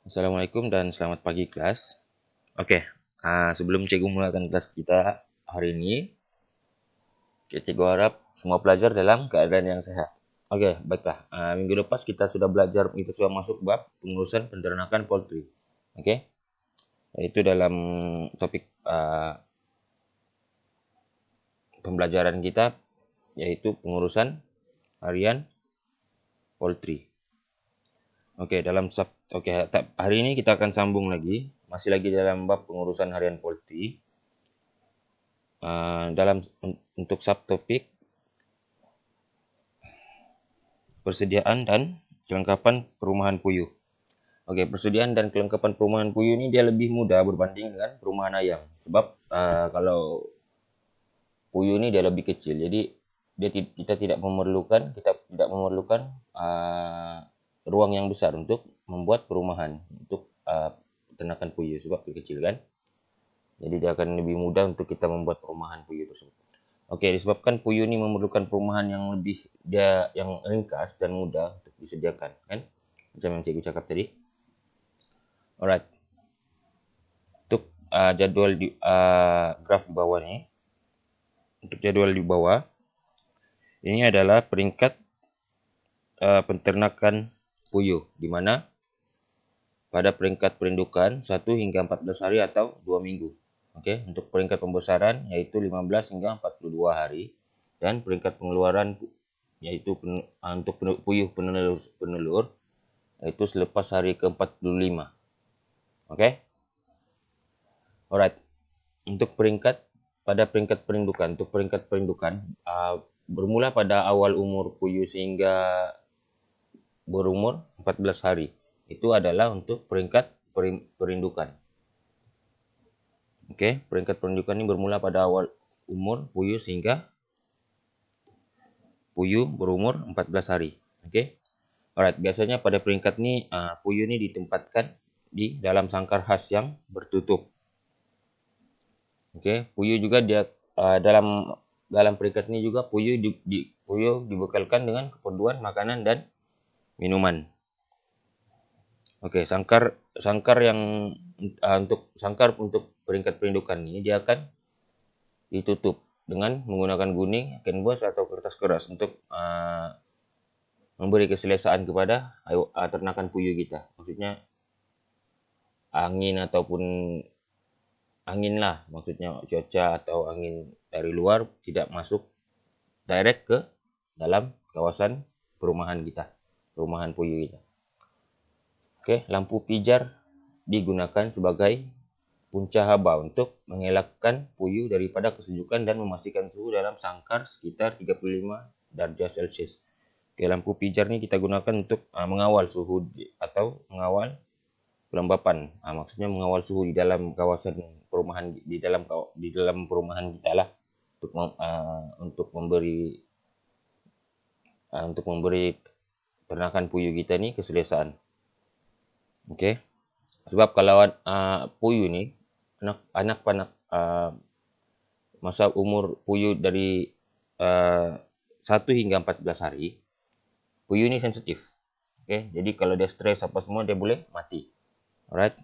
Assalamualaikum dan selamat pagi kelas. Oke, sebelum cikgu mulakan kelas kita hari ini, cikgu harap semua pelajar dalam keadaan yang sehat. Oke, baiklah. Minggu lepas kita sudah belajar, kita sudah masuk bab pengurusan peternakan poultry. Oke, yaitu dalam topik pembelajaran kita, yaitu pengurusan harian poultry. Oke, hari ini kita akan sambung lagi, masih lagi dalam bab pengurusan harian poultry. Untuk subtopik persediaan dan kelengkapan perumahan puyuh. Oke, persediaan dan kelengkapan perumahan puyuh ini dia lebih mudah berbanding dengan perumahan ayam. Sebab kalau puyuh ini dia lebih kecil, jadi kita tidak memerlukan ruang yang besar untuk membuat perumahan untuk peternakan puyuh sebab kecil kan. Jadi dia akan lebih mudah untuk kita membuat perumahan puyuh tersebut. Oke, disebabkan puyuh ini memerlukan perumahan yang ringkas dan mudah untuk disediakan, kan? Macam yang cikgu cakap tadi. Alright. Untuk jadwal di graf di bawah ni, untuk jadwal di bawah, ini adalah peringkat peternakan puyuh, di mana pada peringkat perindukan 1 hingga 14 hari atau 2 minggu. Oke, untuk peringkat pembesaran yaitu 15 hingga 42 hari, dan peringkat pengeluaran yaitu untuk puyuh penelur yaitu selepas hari ke-45. Oke. Alright. Untuk peringkat perindukan, bermula pada awal umur puyuh sehingga berumur 14 hari. Itu adalah untuk peringkat perindukan. Oke, peringkat perindukan ini bermula pada awal umur puyuh sehingga puyuh berumur 14 hari. Oke. Alright, biasanya pada peringkat ini puyuh ini ditempatkan di dalam sangkar khas yang bertutup. Oke, puyuh juga dia dalam peringkat ini juga puyuh dibekalkan dengan keperluan makanan dan minuman. Oke, sangkar yang untuk peringkat perindukan ini dia akan ditutup dengan menggunakan guning, canvas atau kertas keras untuk memberi keselesaan kepada ternakan puyuh kita. Maksudnya angin lah, maksudnya cuaca atau angin dari luar tidak masuk direct ke dalam kawasan perumahan puyuh kita. Oke, lampu pijar digunakan sebagai punca haba untuk mengelakkan puyuh daripada kesejukan dan memastikan suhu dalam sangkar sekitar 35 darjah Celcius. Oke, lampu pijar ini kita gunakan untuk mengawal suhu atau mengawal kelembapan. Maksudnya mengawal suhu di dalam kawasan perumahan, di dalam perumahan kita lah, untuk memberi ternakan puyuh kita ni keselesaan. Okey. Sebab kalau puyuh ni anak-anak masa umur puyuh dari 1 hingga 14 hari, puyuh ni sensitif. Okey, jadi kalau dia stres apa semua dia boleh mati. Alright.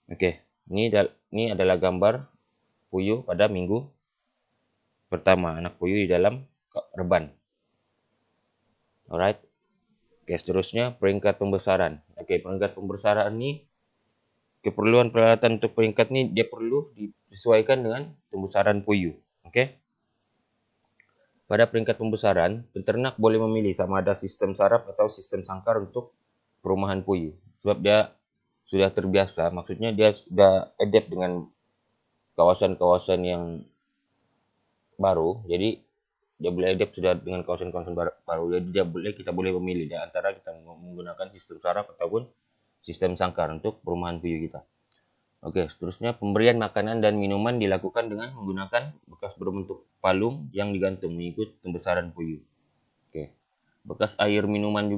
Okey, ini adalah gambar puyuh pada minggu pertama, anak puyuh di dalam reban. Alright. Oke, seterusnya peringkat pembesaran. Oke, peringkat pembesaran ni keperluan peralatan untuk peringkat ni dia perlu disesuaikan dengan pembesaran puyuh. Okey. Pada peringkat pembesaran, peternak boleh memilih sama ada sistem saraf atau sistem sangkar untuk perumahan puyuh. Sebab dia sudah terbiasa, maksudnya dia sudah adapt dengan kawasan-kawasan yang baru. Jadi dia boleh adapt sudah dengan kawasan-kawasan baru. Jadi kita boleh memilih di antara kita menggunakan sistem saraf ataupun sistem sangkar untuk perumahan puyuh kita. Oke, seterusnya pemberian makanan dan minuman dilakukan dengan menggunakan bekas berbentuk palung yang digantung mengikut pembesaran puyuh. Oke. Bekas air minuman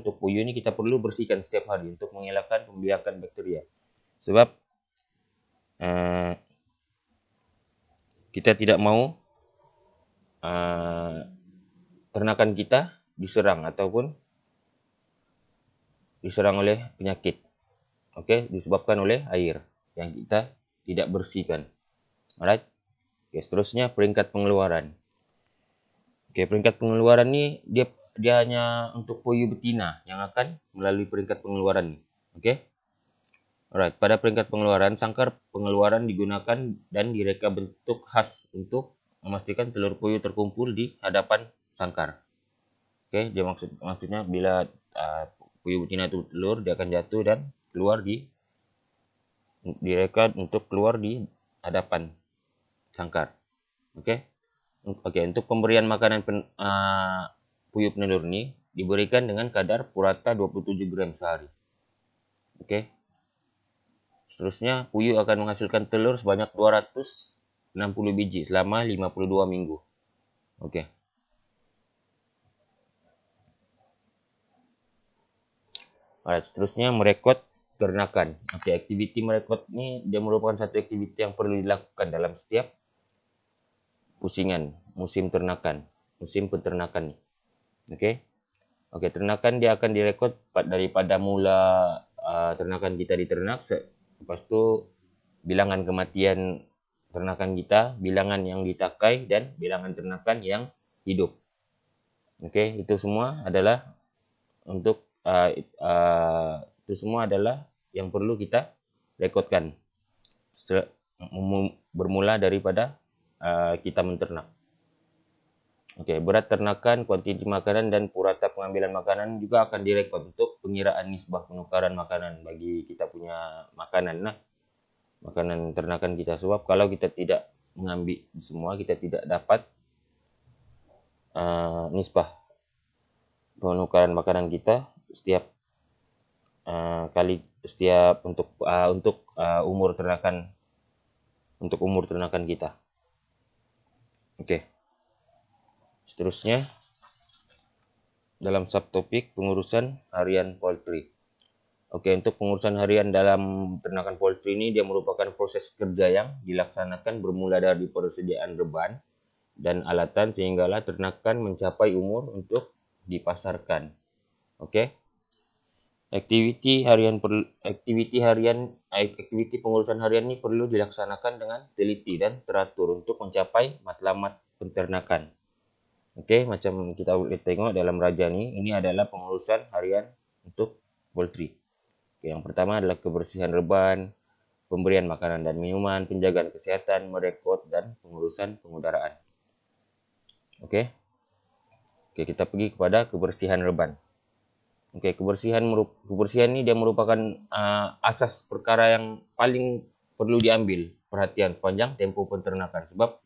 untuk puyuh ini kita perlu bersihkan setiap hari untuk mengelakkan pembiakan bakteria. Sebab kita tidak mau ternakan kita diserang ataupun diserang oleh penyakit. Oke, disebabkan oleh air yang kita tidak bersihkan. Alright. Oke, seterusnya peringkat pengeluaran. Oke, peringkat pengeluaran ini dia hanya untuk puyuh betina yang akan melalui peringkat pengeluaran ini. Oke. Alright, pada peringkat pengeluaran, sangkar pengeluaran digunakan dan direka bentuk khas untuk memastikan telur puyuh terkumpul di hadapan sangkar. Oke, dia maksudnya bila puyuh betina itu telur, dia akan jatuh dan keluar direka untuk keluar di hadapan sangkar. Oke. Oke, untuk pemberian makanan puyuh penelur ini diberikan dengan kadar purata 27 gram sehari. Oke. Seterusnya, puyuh akan menghasilkan telur sebanyak 260 biji selama 52 minggu. Oke. Alright, seterusnya merekod ternakan. Oke, aktiviti merekod ini dia merupakan satu aktiviti yang perlu dilakukan dalam setiap pusingan musim peternakan nih. Oke. Oke, ternakan dia akan direkod daripada mula ternakan kita diternak, lepas itu bilangan kematian ternakan kita, bilangan yang ditakai, dan bilangan ternakan yang hidup. Oke, itu semua adalah untuk itu semua adalah yang perlu kita rekodkan bermula daripada kita menternak. Oke, berat ternakan, kuantiti makanan, dan purata pengambilan makanan juga akan direkod untuk pengiraan nisbah penukaran makanan bagi kita punya makanan. Nah, makanan ternakan kita. Sebab kalau kita tidak mengambil semua, kita tidak dapat nisbah penukaran makanan kita setiap kali untuk umur ternakan kita. Oke. Seterusnya, dalam subtopik pengurusan harian poultry. Oke, untuk pengurusan harian dalam ternakan poultry ini dia merupakan proses kerja yang dilaksanakan bermula dari persediaan reban dan alatan sehinggalah ternakan mencapai umur untuk dipasarkan. Oke. Aktiviti pengurusan harian ini perlu dilaksanakan dengan teliti dan teratur untuk mencapai matlamat peternakan. Oke, macam kita boleh tengok dalam raja ini adalah pengurusan harian untuk poultry. Oke, yang pertama adalah kebersihan reban, pemberian makanan dan minuman, penjagaan kesehatan, merekod, dan pengurusan pengudaraan. Oke, kita pergi kepada kebersihan reban. Oke, kebersihan ini dia merupakan asas perkara yang paling perlu diambil perhatian sepanjang tempoh peternakan. Sebab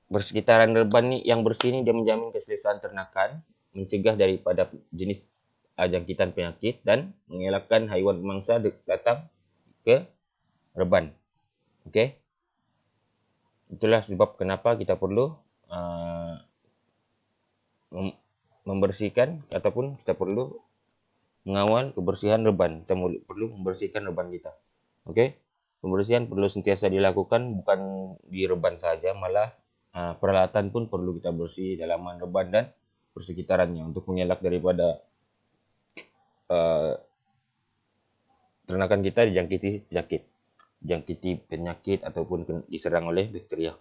bersekitaran reban yang bersih ini dia menjamin keselesaan ternakan, mencegah daripada jenis jangkitan penyakit, dan mengelakkan haiwan pemangsa datang ke reban. Oke. Itulah sebab kenapa kita perlu membersihkan ataupun kita perlu mengawal kebersihan reban. Kita perlu membersihkan reban kita. Oke. Pembersihan perlu sentiasa dilakukan, bukan di reban saja, malah peralatan pun perlu kita bersih dalaman reban dan persekitarannya untuk mengelak daripada ternakan kita dijangkiti penyakit ataupun diserang oleh bakteria.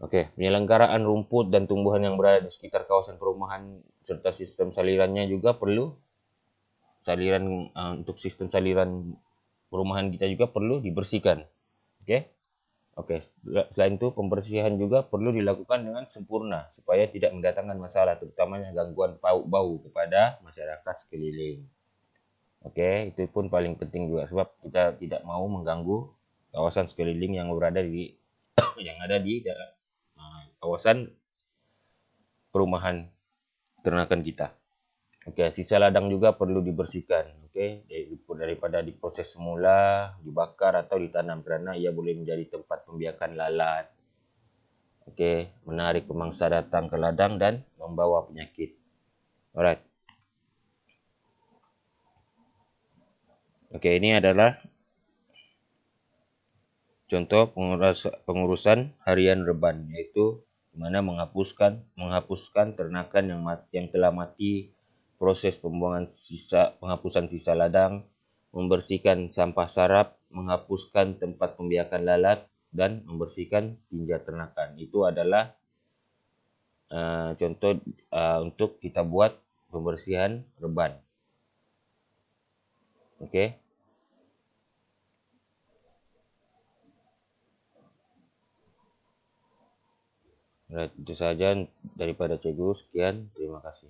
Oke, penyelenggaraan rumput dan tumbuhan yang berada di sekitar kawasan perumahan serta sistem salirannya juga perlu untuk sistem saliran perumahan kita juga perlu dibersihkan. Oke, selain itu pembersihan juga perlu dilakukan dengan sempurna supaya tidak mendatangkan masalah, terutamanya gangguan bau kepada masyarakat sekeliling. Oke, itu pun paling penting juga sebab kita tidak mau mengganggu kawasan sekeliling yang berada di yang ada di kawasan perumahan ternakan kita. Oke, sisa ladang juga perlu dibersihkan. Oke, daripada diproses semula, dibakar atau ditanam kerana ia boleh menjadi tempat pembiakan lalat. Oke, menarik pemangsa datang ke ladang dan membawa penyakit. Alright. Oke, ini adalah contoh pengurusan harian reban, yaitu di mana menghapuskan ternakan yang telah mati, proses pembuangan penghapusan sisa ladang, membersihkan sampah sarap, menghapuskan tempat pembiakan lalat, dan membersihkan tinja ternakan. Itu adalah contoh untuk kita buat pembersihan reban. Oke. Itu saja daripada Cikgu. Sekian, terima kasih.